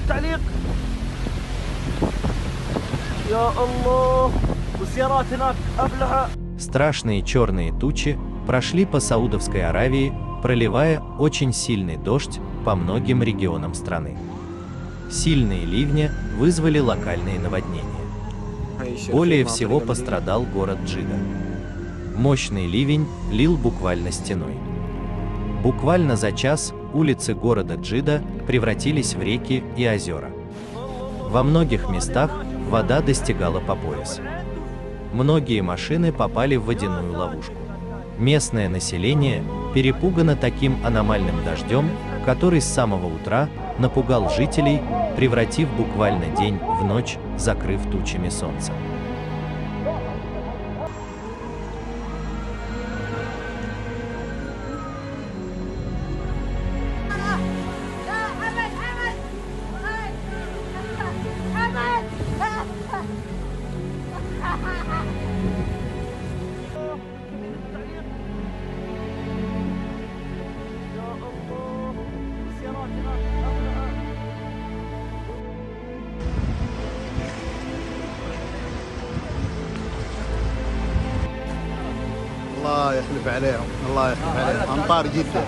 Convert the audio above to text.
التعليق. يا الله والسيارات هناك أبلها. Страшные черные тучи прошли по Саудовской Аравии, проливая очень сильный дождь по многим регионам страны. Сильные ливни вызвали локальные наводнения. Более всего пострадал город Джидда. Мощный ливень лил буквально стеной. Буквально за час улицы города Джидда превратились в реки и озера. Во многих местах вода достигала по пояс. Многие машины попали в водяную ловушку. Местное население перепугано таким аномальным дождем, который с самого утра напугал жителей, превратив буквально день в ночь, закрыв тучами солнца. الله يخلف عليهم، الله يخلف عليهم، أمطار جدا.